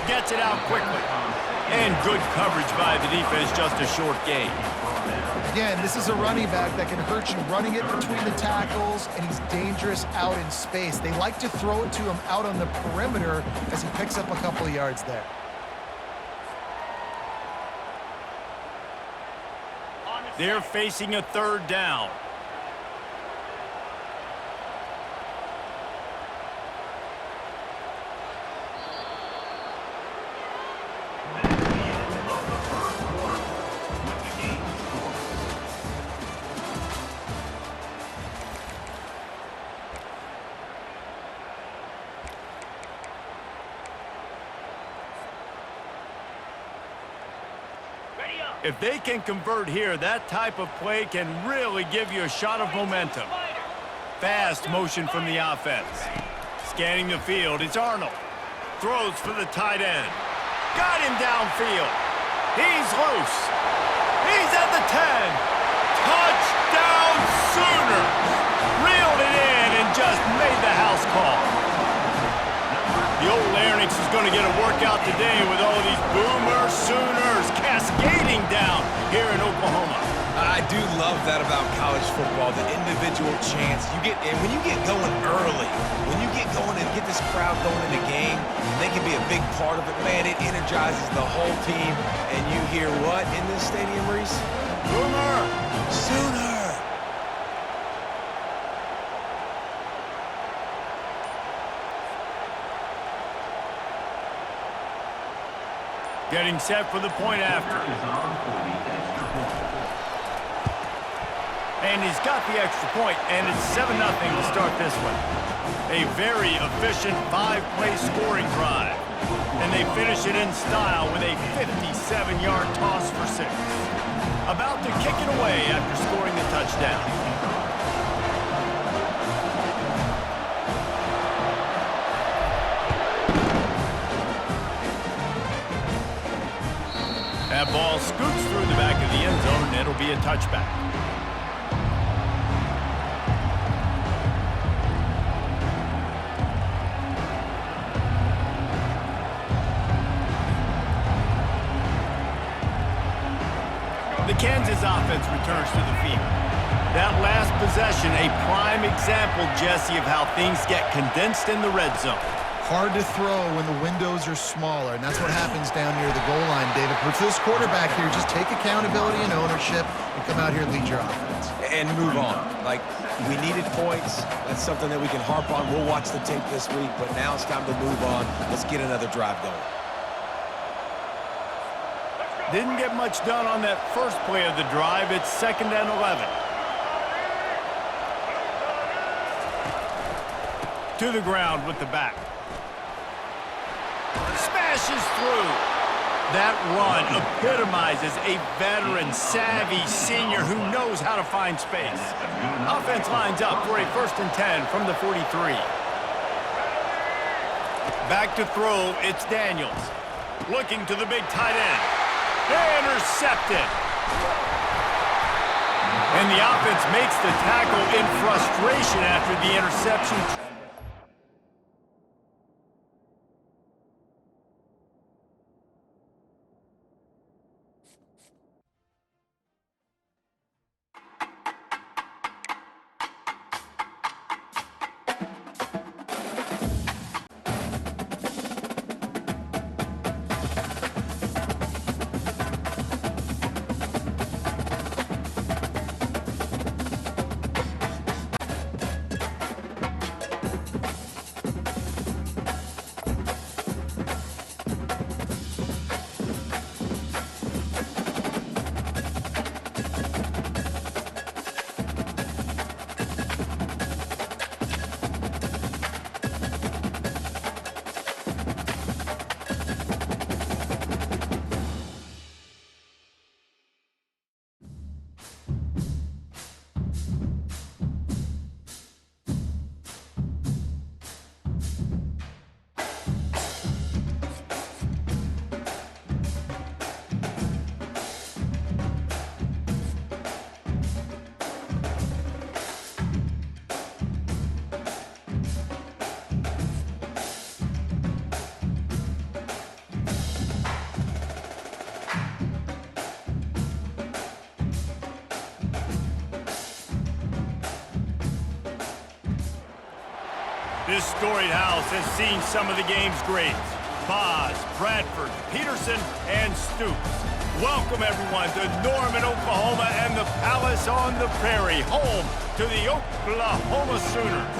Gets it out quickly. And good coverage by the defense, just a short gain. Again, this is a running back that can hurt you running it between the tackles, and he's dangerous out in space. They like to throw it to him out on the perimeter as he picks up a couple of yards there. They're facing a third down. If they can convert here, that type of play can really give you a shot of momentum. Fast motion from the offense. Scanning the field, it's Arnold. Throws for the tight end. Got him downfield. He's loose. He's at the 10. Touchdown Sooners! Reeled it in and just made the house call. The old Larynx is going to get a workout today with all these Boomer Sooners cascading down here in Oklahoma. I do love that about college football, the individual chance. And when you get going early, when you get going and get this crowd going in the game, and they can be a big part of it, man, it energizes the whole team. And you hear what in this stadium, Reese? Boomer! Sooner! Getting set for the point after. And he's got the extra point, and it's 7-0 to start this one. A very efficient 5-play scoring drive. And they finish it in style with a 57-yard toss for 6. About to kick it away after scoring the touchdown. That ball scoots through the back of the end zone, and it'll be a touchback. The Kansas offense returns to the field. That last possession, a prime example, Jesse, of how things get condensed in the red zone. Hard to throw when the windows are smaller, and that's what happens down near the goal line, David. For this quarterback here, just take accountability and ownership and come out here and lead your offense. And move on. Like, we needed points. That's something that we can harp on. We'll watch the tape this week, but now it's time to move on. Let's get another drive going. Didn't get much done on that first play of the drive. It's 2nd and 11. To the ground with the back. Smashes through. That run epitomizes a veteran, savvy senior who knows how to find space. Offense lines up for a 1st and 10 from the 43. Back to throw, it's Daniels. Looking to the big tight end. Intercepted. And the offense makes the tackle in frustration after the interception. This storied house has seen some of the game's greats. Boz, Bradford, Peterson, and Stoops. Welcome, everyone, to Norman, Oklahoma, and the Palace on the Prairie, home to the Oklahoma Sooners.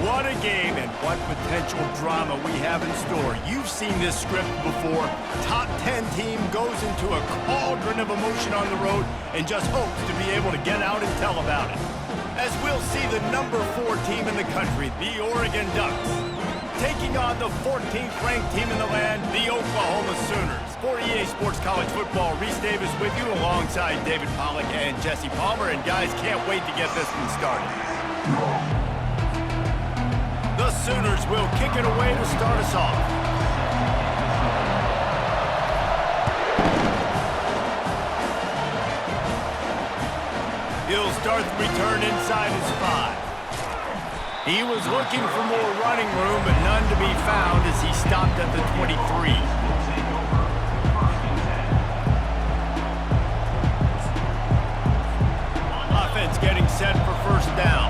What a game and what potential drama we have in store. You've seen this script before. Top 10 team goes into a cauldron of emotion on the road and just hopes to be able to get out and tell about it. As we'll see the number 4 team in the country, the Oregon Ducks, taking on the 14th ranked team in the land, the Oklahoma Sooners. For EA Sports College Football, Reese Davis with you alongside David Pollack and Jesse Palmer. And guys, can't wait to get this one started. The Sooners will kick it away to start us off. He'll start the return inside his 5. He was looking for more running room, but none to be found as he stopped at the 23. Offense getting set for first down.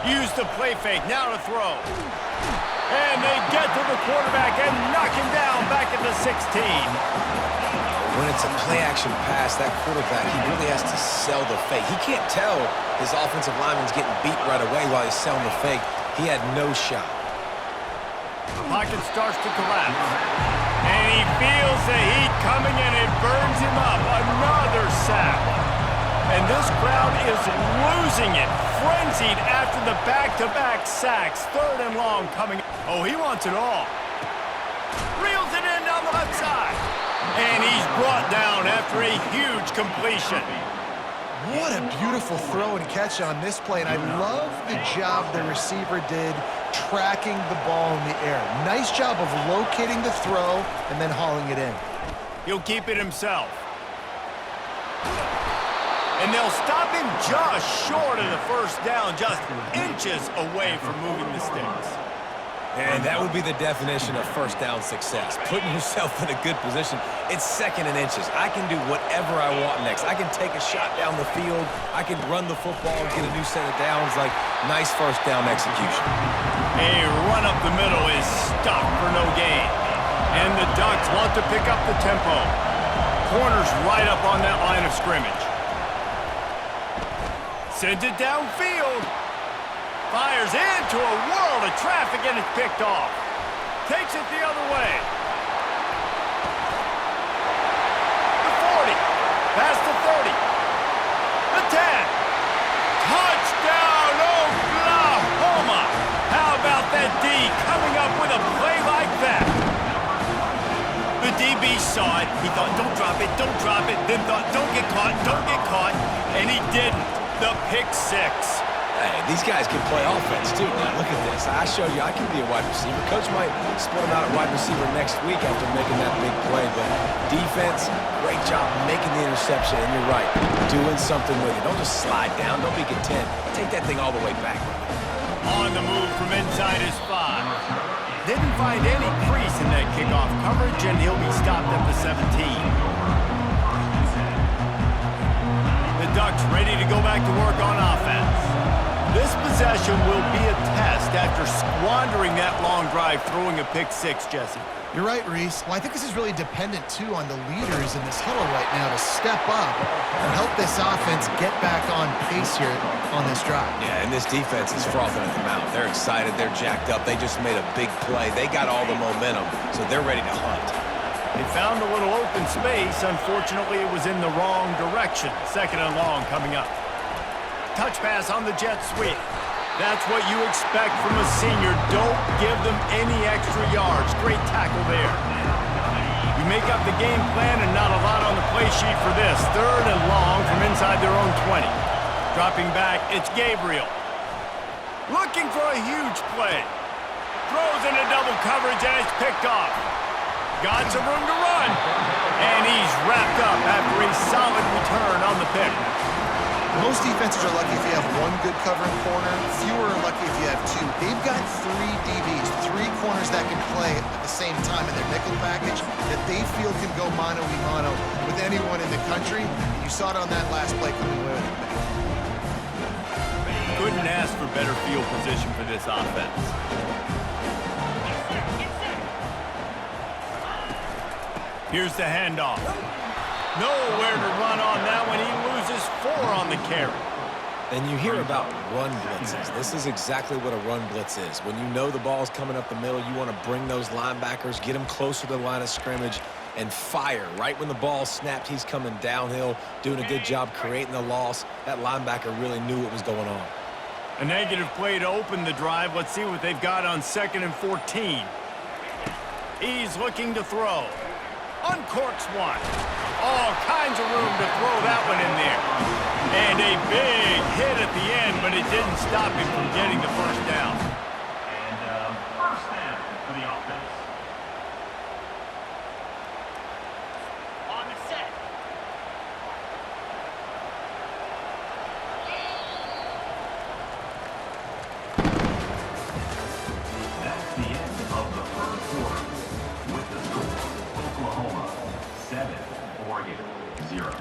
Use the play fake, now to throw. And they get to the quarterback and knock him down back at the 16. When it's a play-action pass, that quarterback, he really has to sell the fake. He can't tell his offensive lineman's getting beat right away while he's selling the fake. He had no shot. The pocket starts to collapse. And he feels the heat coming and it burns him up. Another sack. And this crowd is losing it. Frenzied after the back-to-back sacks. 3rd and long coming. Oh, he wants it all. Reels it in down the left side. And he's brought down after a huge completion. What a beautiful throw and catch on this play, and I love the job the receiver did tracking the ball in the air. Nice job of locating the throw and then hauling it in. He'll keep it himself. And they'll stop him just short of the first down, just inches away from moving the sticks. And that would be the definition of first down success. Putting yourself in a good position. It's 2nd and inches. I can do whatever I want next. I can take a shot down the field. I can run the football and get a new set of downs. Like, nice first down execution. A run up the middle is stopped for no gain. And the Ducks want to pick up the tempo. Corners right up on that line of scrimmage. Sends it downfield. Fires into a world of traffic and it's picked off. Takes it the other way. The 40. Past the 30. The 10. Touchdown, Oklahoma. How about that D coming up with a play like that? The DB saw it. He thought, don't drop it, don't drop it. Then thought, don't get caught, don't get caught. And he didn't. The pick 6. Hey, these guys can play offense, too. Now, look at this. I showed you I can be a wide receiver. Coach might split him out at wide receiver next week after making that big play. But defense, great job making the interception. And you're right, doing something with it. Don't just slide down. Don't be content. Take that thing all the way back. On the move from inside his 5. Didn't find any crease in that kickoff coverage, and he'll be stopped at the 17. The Ducks ready to go back to work on offense. This possession will be a test after squandering that long drive, throwing a pick 6, Jesse. You're right, Reese. Well, I think this is really dependent, too, on the leaders in this huddle right now to step up and help this offense get back on pace here on this drive. Yeah, and this defense is frothing at the mouth. They're excited. They're jacked up. They just made a big play. They got all the momentum, so they're ready to hunt. They found a little open space. Unfortunately, it was in the wrong direction. 2nd and long coming up. Touch pass on the jet sweep. That's what you expect from a senior. Don't give them any extra yards. Great tackle there. You make up the game plan and not a lot on the play sheet for this. 3rd and long from inside their own 20. Dropping back, it's Gabriel. Looking for a huge play. Throws into double coverage and it's picked off. Got some room to run. And he's wrapped up after a solid return on the pick. Most defenses are lucky if you have one good covering corner. Fewer are lucky if you have 2. They've got 3 DBs, 3 corners that can play at the same time in their nickel package that they feel can go mano-a-mano with anyone in the country. You saw it on that last play coming away with it. Couldn't ask for better field position for this offense. Here's the handoff. Nowhere to run on that one. He loses 4 on the carry. And you hear about run blitzes. This is exactly what a run blitz is. When you know the ball's coming up the middle, you want to bring those linebackers, get them closer to the line of scrimmage, and fire. Right when the ball snapped, he's coming downhill, doing a good job creating the loss. That linebacker really knew what was going on. A negative play to open the drive. Let's see what they've got on 2nd and 14. He's looking to throw. Uncorks one. All kinds of room to throw that one in there. And a big hit at the end, but it didn't stop him from getting the first down. And first down for the offense. On the set. That's the end of the third quarter. With the score, Oklahoma 7, Oregon 0.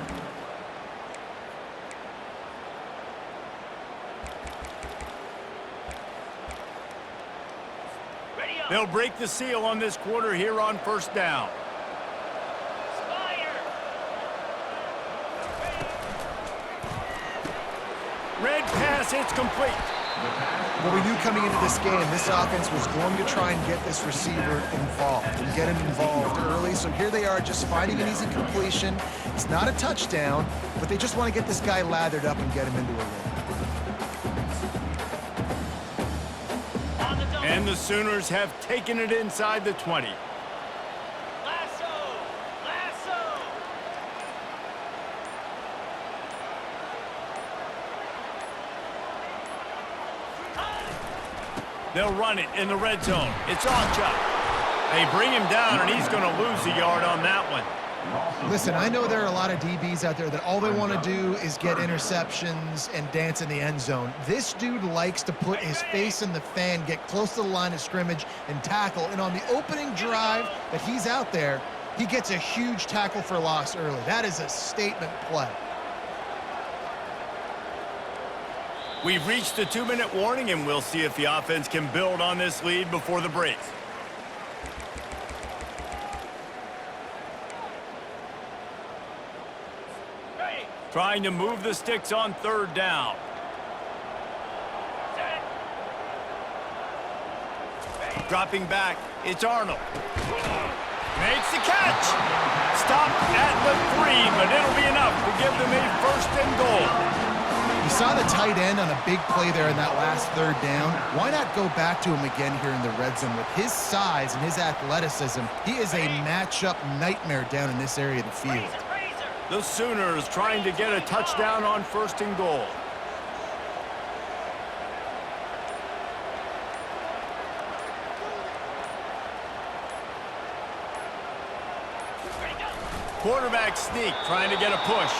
They'll break the seal on this quarter here on first down. Fire. Red pass, it's complete. Well, we knew coming into this game, this offense was going to try and get this receiver involved and get him involved early. So here they are just finding an easy completion. It's not a touchdown, but they just want to get this guy lathered up and get him into a rhythm. And the Sooners have taken it inside the 20. Lasso. Lasso. They'll run it in the red zone. It's Ocha. They bring him down, and he's going to lose a yard on that one. Listen, I know there are a lot of DBs out there that all they want to do is get interceptions and dance in the end zone. This dude likes to put his face in the fan, get close to the line of scrimmage, and tackle. And on the opening drive that he's out there, he gets a huge tackle for loss early. That is a statement play. We've reached the 2-minute warning, and we'll see if the offense can build on this lead before the break. Trying to move the sticks on 3rd down. Set. Dropping back, it's Arnold. Makes the catch. Stopped at the 3, but it'll be enough to give them a 1st and goal. You saw the tight end on a big play there in that last 3rd down. Why not go back to him again here in the red zone? With his size and his athleticism, he is a matchup nightmare down in this area of the field. The Sooners trying to get a touchdown on 1st and goal. Quarterback sneak, trying to get a push.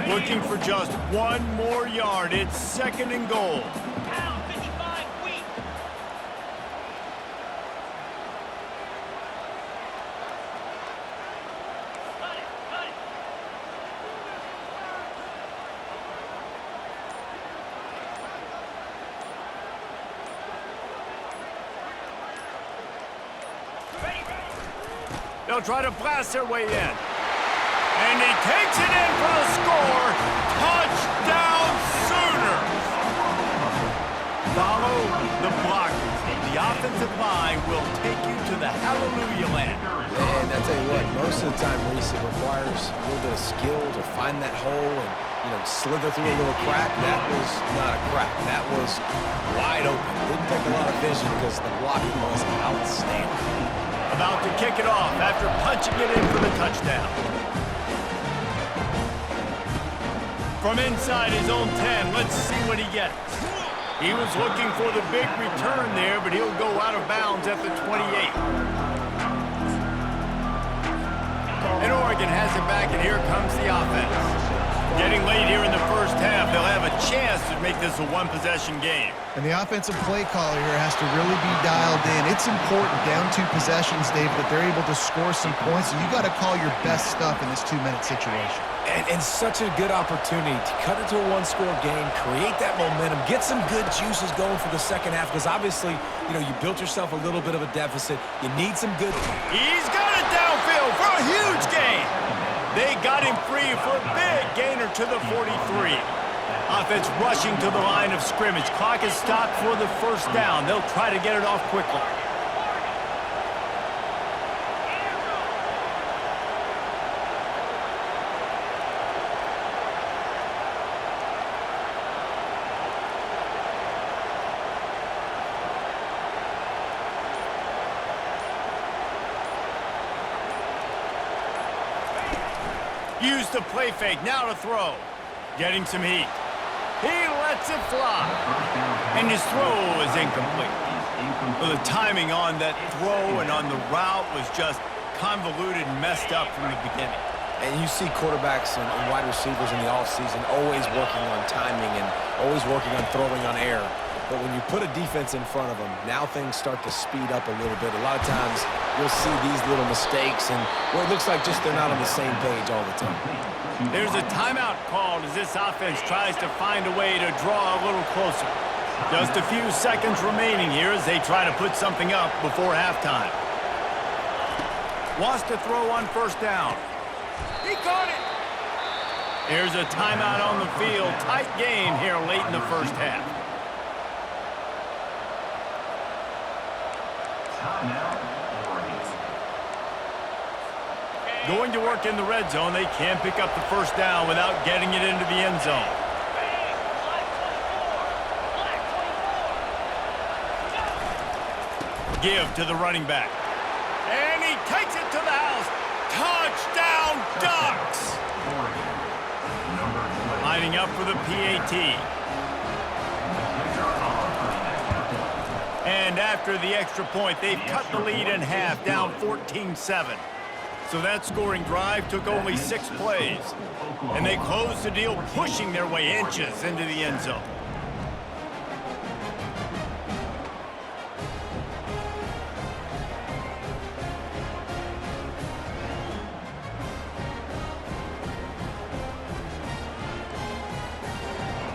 Looking for just 1 more yard. It's 2nd and goal. Pound 55 weak. Cut it. Cut it. Ready. They'll try to blast their way in. And he takes it in for the score. Touchdown Sooners! Follow the block. The offensive line will take you to the hallelujah land. And I tell you what, most of the time, Reese, it requires a little bit of skill to find that hole and, slither through a little crack. That was not a crack. That was wide open. Didn't take a lot of vision because the blocking was outstanding. About to kick it off after punching it in for the touchdown. From inside his own 10, let's see what he gets. He was looking for the big return there, but he'll go out of bounds at the 28. And Oregon has it back, and here comes the offense. Getting late here in the first half, they'll have a chance to make this a one-possession game. And the offensive play caller here has to really be dialed in. It's important down 2 possessions, Dave, that they're able to score some points. So you got to call your best stuff in this 2-minute situation. And such a good opportunity to cut it to a one-score game, create that momentum, get some good juices going for the second half, because obviously, you built yourself a little bit of a deficit. You need some good... He's got it downfield for a huge gain. They got him free for a big gainer to the 43. Offense rushing to the line of scrimmage. Clock is stopped for the first down. They'll try to get it off quickly. Use the play fake, now to throw. Getting some heat. He lets it fly. And his throw is incomplete. Well, the timing on that throw and on the route was just convoluted and messed up from the beginning. And you see quarterbacks and wide receivers in the offseason always working on timing and always working on throwing on air. But when you put a defense in front of them, now things start to speed up a little bit. A lot of times you'll see these little mistakes and it looks like just they're not on the same page all the time. There's a timeout called as this offense tries to find a way to draw a little closer. Just a few seconds remaining here as they try to put something up before halftime. Wants to throw on first down. He caught it! Here's a timeout on the field. Tight game here late in the first half. Going to work in the red zone. They can't pick up the first down without getting it into the end zone. Give to the running back. And he takes it to the house. Touchdown, Ducks! Lining up for the PAT. And after the extra point, they've cut the lead in half, down 14-7. So that scoring drive took only 6 plays. And they closed the deal, pushing their way inches into the end zone.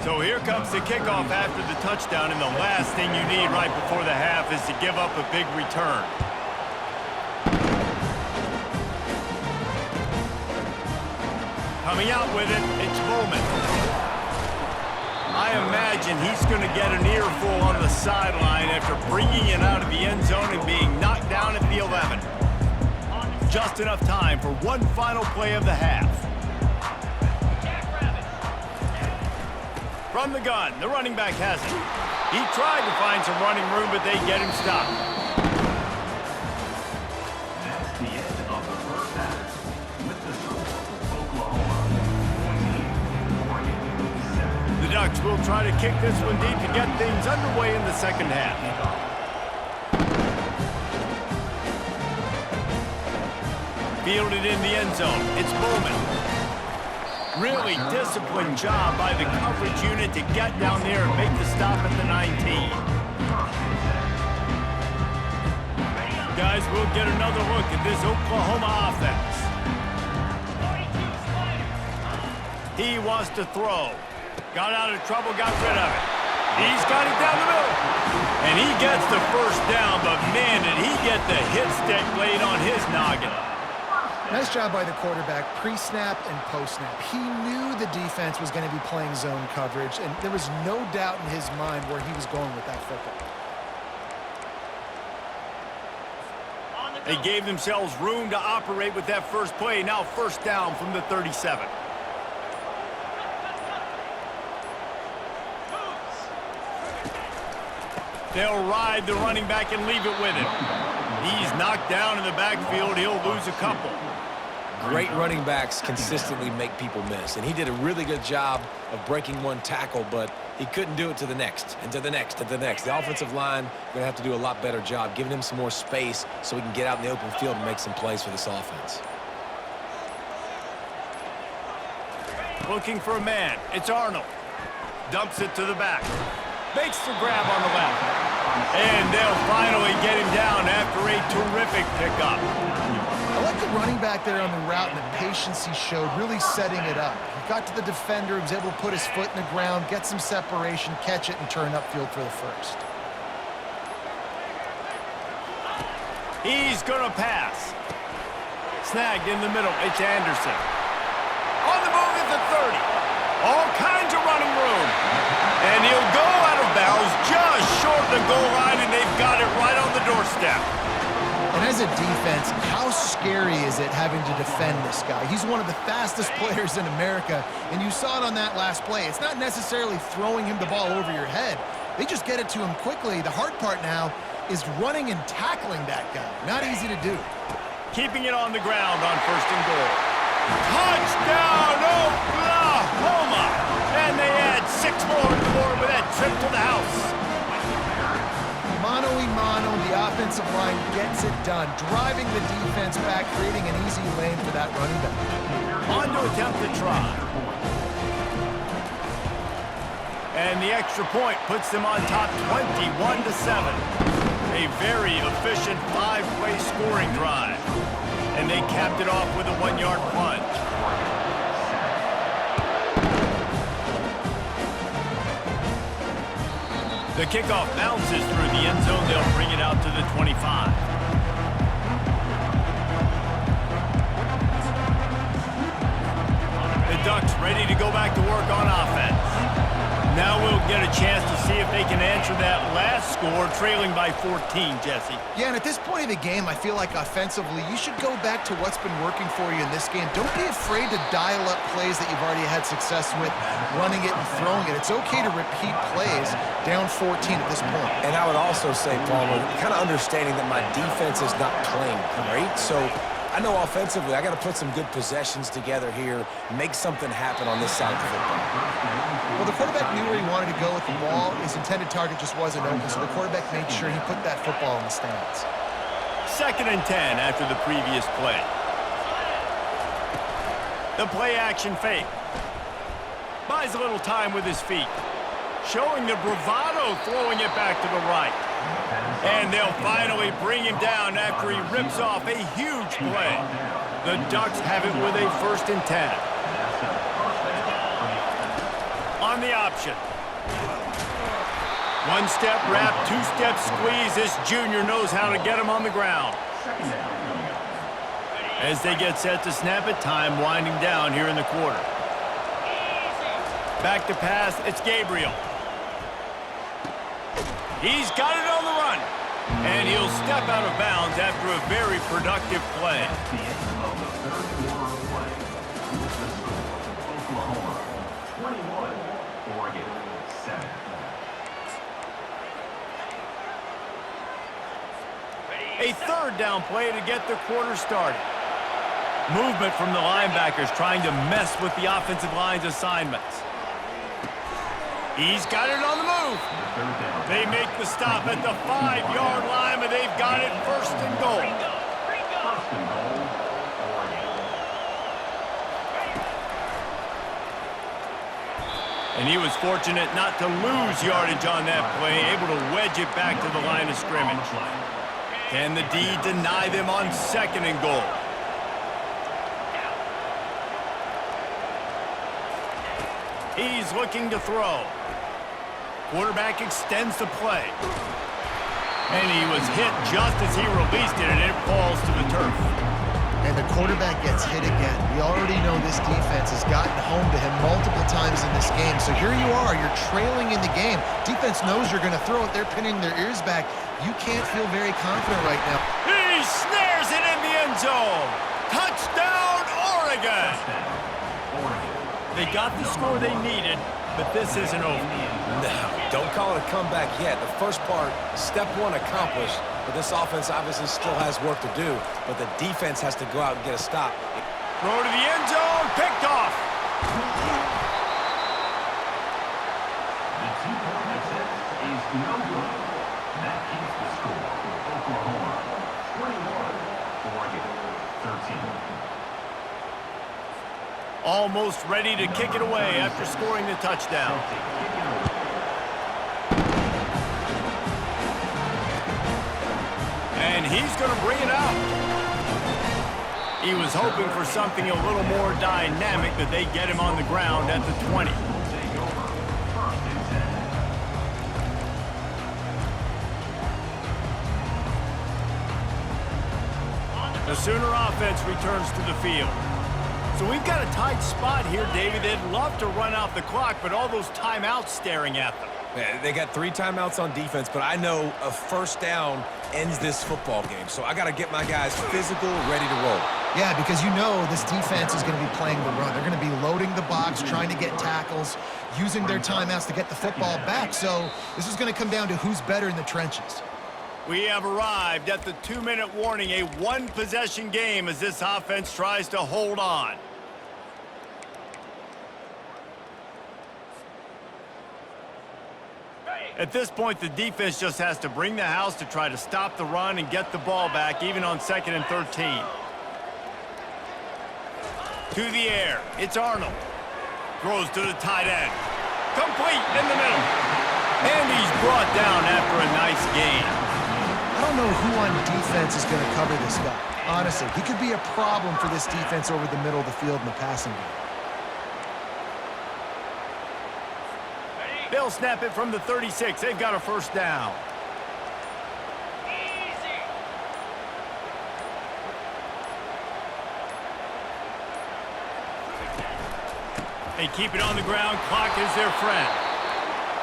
So here comes the kickoff after the touchdown, and the last thing you need right before the half is to give up a big return. Coming out with it, it's Bowman. I imagine he's going to get an earful on the sideline after bringing it out of the end zone and being knocked down at the 11. Just enough time for one final play of the half. From the gun, the running back has it. He tried to find some running room, but they get him stopped. That's the end of the first half. With the score, Oklahoma 20, Oregon 7. The Ducks will try to kick this one deep to get things underway in the second half. Fielded in the end zone. It's Bowman. Really disciplined job by the coverage unit to get down there and make the stop at the 19. Guys, we'll get another look at this Oklahoma offense. He wants to throw. Got out of trouble, got rid of it. He's got it down the middle. And he gets the first down, but man, did he get the hit stick laid on his noggin. Nice job by the quarterback, pre-snap and post-snap. He knew the defense was going to be playing zone coverage, and there was no doubt in his mind where he was going with that football. They gave themselves room to operate with that first play. Now first down from the 37. They'll ride the running back and leave it with him. He's knocked down in the backfield. He'll lose a couple. Great running backs consistently make people miss, and he did a really good job of breaking one tackle, but he couldn't do it to the next, and to the next, and to the next. The offensive line going to have to do a lot better job, giving him some more space so he can get out in the open field and make some plays for this offense. looking for a man. It's Arnold. Dumps it to the back. Makes the grab on the left. And they'll finally get him down after a terrific pickup. I like the running back there on the route and the patience he showed, really setting it up. He got to the defender, he was able to put his foot in the ground, get some separation, catch it, and turn upfield for the first. He's going to pass. Snagged in the middle. It's Anderson. On the move at the 30. All kinds of running room. And he'll go out of bounds just short of the goal line, and they've got it right on the doorstep. And as a defense, how scary is it having to defend this guy? He's one of the fastest players in America, and you saw it on that last play. It's not necessarily throwing him the ball over your head. They just get it to him quickly. The hard part now is running and tackling that guy. Not easy to do. Keeping it on the ground on 1st and goal. Touchdown, Oklahoma! And they add 6 more to the board with that trip to the house. Mano a mano, the offensive line gets it done, driving the defense back, creating an easy lane for that running back. On to attempt the try. And the extra point puts them on top 21-7. A very efficient 5-play scoring drive. And they capped it off with a 1-yard plunge. The kickoff bounces through the end zone. They'll bring it out to the 25. The Ducks ready to go back to work on offense. Now we'll get a chance to see if they can answer that last score, trailing by 14, Jesse. Yeah, and at this point of the game, I feel like offensively, you should go back to what's been working for you in this game. Don't be afraid to dial up plays that you've already had success with, running it and throwing it. It's okay to repeat plays down 14 at this point. And I would also say, Palmer, kind of understanding that my defense is not playing great, so I know offensively I got to put some good possessions together here, make something happen on this side of the football. Well, the quarterback knew where he wanted to go with the ball. His intended target just wasn't open, so the quarterback made sure he put that football in the stands. 2nd and 10 after the previous play. The play action fake. Buys a little time with his feet. Showing the bravado, throwing it back to the right. And they'll finally bring him down after he rips off a huge play. The Ducks have it with a 1st and 10. On the option. 1-step wrap, 2-step squeeze. This junior knows how to get him on the ground. As they get set to snap it, time winding down here in the quarter. Back to pass, it's Gabriel. He's got it on the run. And he'll step out of bounds after a very productive play. The end of the 3rd quarter of play. With the score, Oklahoma 21, Oregon 7. A 3rd down play to get the quarter started. Movement from the linebackers trying to mess with the offensive line's assignments. He's got it on the move. They make the stop at the 5-yard line, but they've got it 1st and goal. First and goal, Oregon. And he was fortunate not to lose yardage on that play, able to wedge it back to the line of scrimmage. Can the D deny them on 2nd and goal? He's looking to throw. Quarterback extends the play. And he was hit just as he released it, and it falls to the turf. And the quarterback gets hit again. We already know this defense has gotten home to him multiple times in this game. So here you are, you're trailing in the game. Defense knows you're going to throw it. They're pinning their ears back. You can't feel very confident right now. He snares it in the end zone. Touchdown, Oregon. They got the score they needed, but this isn't over. No, don't call it a comeback yet. The first part, step 1 accomplished, but this offense obviously still has work to do, but the defense has to go out and get a stop. Throw to the end zone, picked off. The 2-point attempt is no good. That keeps the score. Oklahoma 21, Oregon 13. Almost ready to kick it away after scoring the touchdown. And he's going to bring it out. He was hoping for something a little more dynamic, but they get him on the ground at the 20. The Sooner offense returns to the field. So we've got a tight spot here, David. They'd love to run out the clock, but all those timeouts staring at them. Yeah, they got 3 timeouts on defense, but I know a first down ends this football game. So I got to get my guys physical, ready to roll. Yeah, because you know this defense is going to be playing the run. They're going to be loading the box, trying to get tackles, using their timeouts to get the football back. So this is going to come down to who's better in the trenches. We have arrived at the 2-minute warning, a one-possession game as this offense tries to hold on. At this point, the defense just has to bring the house to try to stop the run and get the ball back, even on 2nd and 13. To the air, it's Arnold. Throws to the tight end. Complete in the middle. And he's brought down after a nice gain. I don't know who on defense is going to cover this guy. Honestly, he could be a problem for this defense over the middle of the field in the passing game. They'll snap it from the 36. They've got a first down. Easy. They keep it on the ground. Clock is their friend.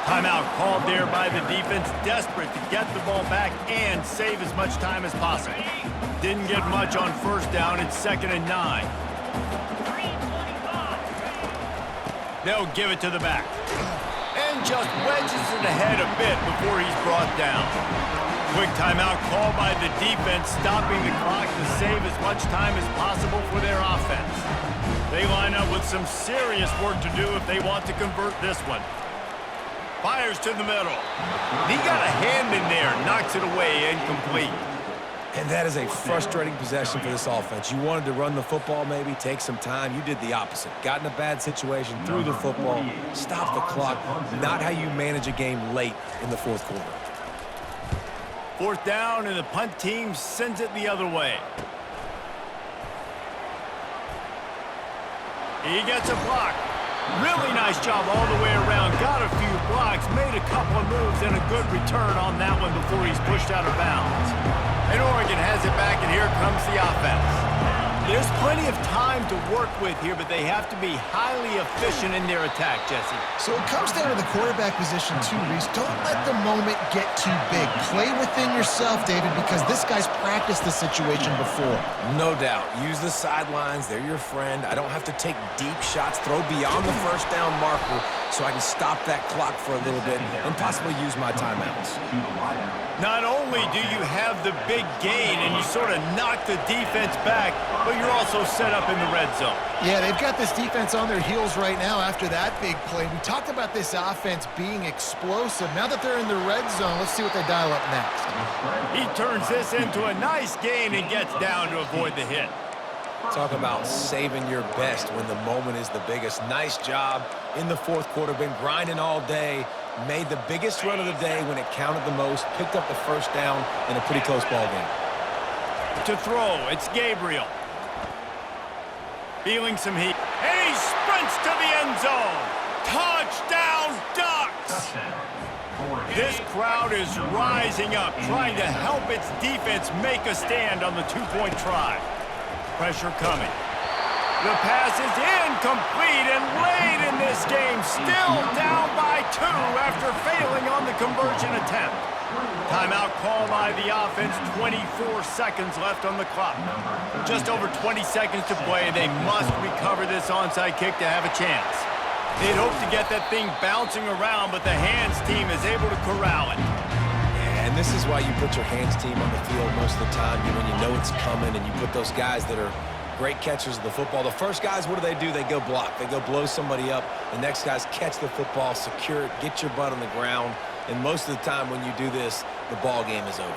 Timeout called there by the defense, desperate to get the ball back and save as much time as possible. Didn't get much on first down. It's 2nd and 9. 3:25. They'll give it to the back. And just wedges it ahead a bit before he's brought down. Quick timeout called by the defense, stopping the clock to save as much time as possible for their offense. They line up with some serious work to do if they want to convert this one. Fires to the middle. He got a hand in there, knocks it away, incomplete. And that is a frustrating possession for this offense. You wanted to run the football, maybe take some time. You did the opposite. Got in a bad situation, threw the football, stopped the clock. Not how you manage a game late in the 4th quarter. 4th down, and the punt team sends it the other way. He gets a block. Really nice job all the way around. Got a few blocks, made a couple of moves, and a good return on that one before he's pushed out of bounds. And Oregon has it back, and here comes the offense. There's plenty of time to work with here, but they have to be highly efficient in their attack, Jesse. So it comes down to the quarterback position too, Reese. Don't let the moment get too big. Play within yourself, David, because this guy's practiced the situation before. No doubt. Use the sidelines. They're your friend. I don't have to take deep shots, throw beyond the first down marker so I can stop that clock for a little bit and possibly use my timeouts. Not only do you have the big gain and you sort of knock the defense back, but you're also set up in the red zone. Yeah, they've got this defense on their heels right now after that big play. We talked about this offense being explosive. Now that they're in the red zone, let's see what they dial up next. He turns this into a nice gain and gets down to avoid the hit. Talk about saving your best when the moment is the biggest. Nice job in the 4th quarter. Been grinding all day. Made the biggest run of the day when it counted the most. Picked up the first down in a pretty close ball game. To throw, it's Gabriel. Feeling some heat. And he sprints to the end zone. Touchdown, Ducks! This crowd is rising up, trying to help its defense make a stand on the 2-point try. Pressure coming. The pass is incomplete, and late in this game, still down by 2 after failing on the conversion attempt. Timeout called by the offense, 24 seconds left on the clock. Just over 20 seconds to play. They must recover this onside kick to have a chance. They'd hope to get that thing bouncing around, but the hands team is able to corral it. And this is why you put your hands team on the field most of the time, when you know it's coming, and you put those guys that are great catchers of the football. The first guys, what do? They go block. They go blow somebody up. The next guys catch the football, secure it, get your butt on the ground. And most of the time when you do this, the ball game is over.